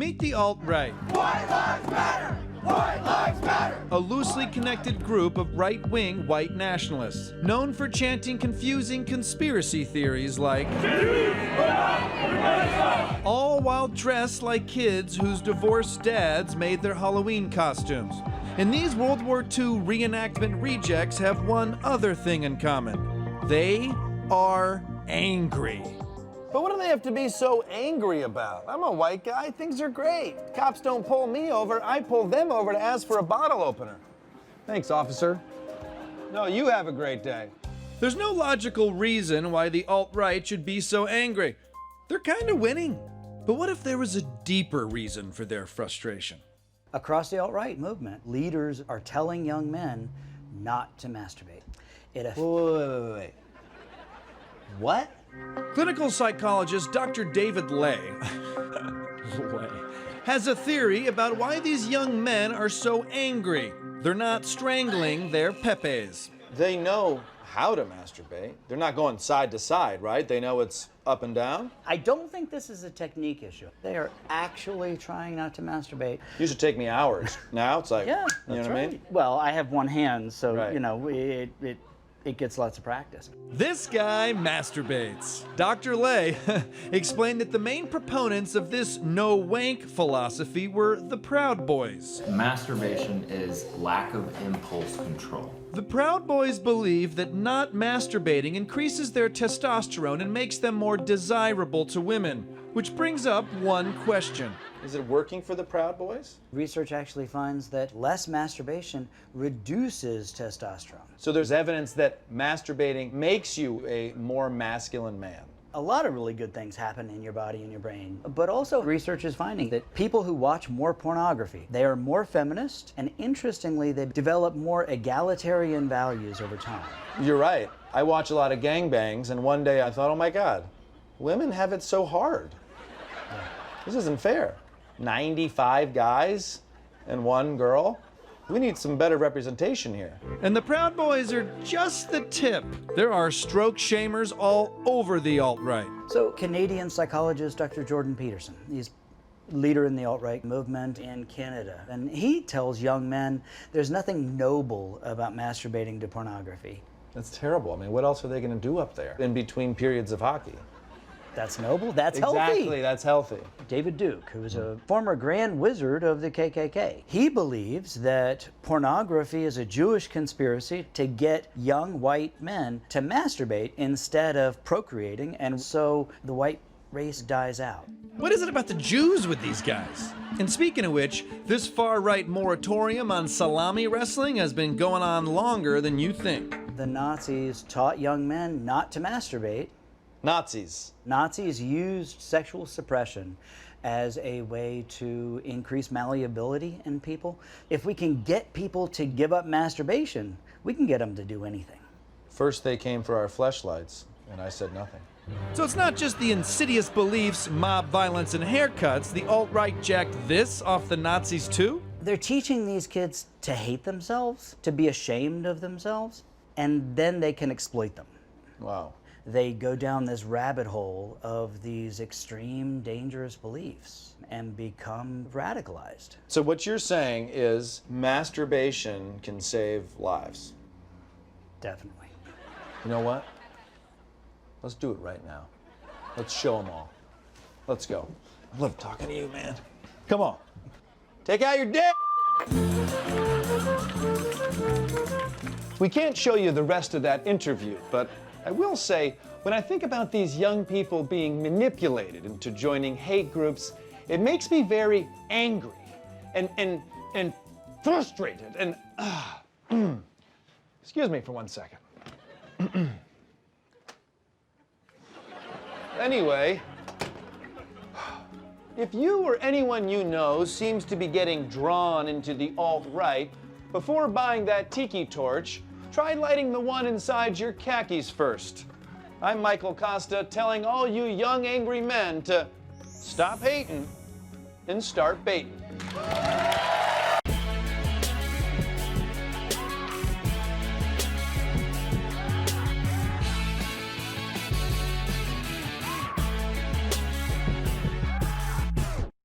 Meet the alt-right. White lives matter! White lives matter! A loosely connected group of right-wing white nationalists, known for chanting confusing conspiracy theories like, all while dressed like kids whose divorced dads made their Halloween costumes. And these World War II reenactment rejects have one other thing in common. They are angry. But what do they have to be so angry about? I'm a white guy, things are great. Cops don't pull me over, I pull them over to ask for a bottle opener. Thanks, officer. No, you have a great day. There's no logical reason why the alt-right should be so angry. They're kind of winning. But what if there was a deeper reason for their frustration? Across the alt-right movement, leaders are telling young men not to masturbate. Wait. What? Clinical psychologist Dr. David Lay has a theory about why these young men are so angry. They're not strangling their pepes. They know how to masturbate. They're not going side to side, right? They know it's up and down. I don't think this is a technique issue. They are actually trying not to masturbate. Used to take me hours. Now it's like, Yeah, you know that's what I right. mean? Well, I have one hand, so, Right. you know, it gets lots of practice. This guy masturbates. Dr. Lay explained that the main proponents of this no wank philosophy were the Proud Boys. Masturbation is lack of impulse control. The Proud Boys believe that not masturbating increases their testosterone and makes them more desirable to women, which brings up one question. Is it working for the Proud Boys? Research actually finds that less masturbation reduces testosterone. So there's evidence that masturbating makes you a more masculine man. A lot of really good things happen in your body and your brain. But also research is finding that people who watch more pornography, they are more feminist, and interestingly, they develop more egalitarian values over time. You're right. I watch a lot of gangbangs, and one day I thought, oh my God, women have it so hard. This isn't fair. 95 guys and one girl? We need some better representation here. And the Proud Boys are just the tip. There are stroke shamers all over the alt-right. So Canadian psychologist Dr. Jordan Peterson, he's leader in the alt-right movement in Canada. And he tells young men there's nothing noble about masturbating to pornography. That's terrible. I mean, what else are they going to do up there in between periods of hockey? That's noble, that's healthy. Exactly, that's healthy. David Duke, who is a former Grand Wizard of the KKK. He believes that pornography is a Jewish conspiracy to get young white men to masturbate instead of procreating, and so the white race dies out. What is it about the Jews with these guys? And speaking of which, this far-right moratorium on salami wrestling has been going on longer than you think. The Nazis taught young men not to masturbate. Nazis. Nazis used sexual suppression as a way to increase malleability in people. If we can get people to give up masturbation, we can get them to do anything. First they came for our fleshlights, and I said nothing. So it's not just the insidious beliefs, mob violence, and haircuts. The alt-right jacked this off the Nazis too? They're teaching these kids to hate themselves, to be ashamed of themselves, and then they can exploit them. Wow. They go down this rabbit hole of these extreme, dangerous beliefs and become radicalized. So what you're saying is masturbation can save lives. Definitely. You know what? Let's do it right now. Let's show them all. Let's go. I love talking to you, man. Come on. Take out your dick! We can't show you the rest of that interview, but I will say, when I think about these young people being manipulated into joining hate groups, it makes me very angry and frustrated and excuse me for 1 second. Anyway, if you or anyone you know seems to be getting drawn into the alt-right, before buying that tiki torch, try lighting the one inside your khakis first. I'm Michael Kosta, telling all you young angry men to stop hating and start baiting.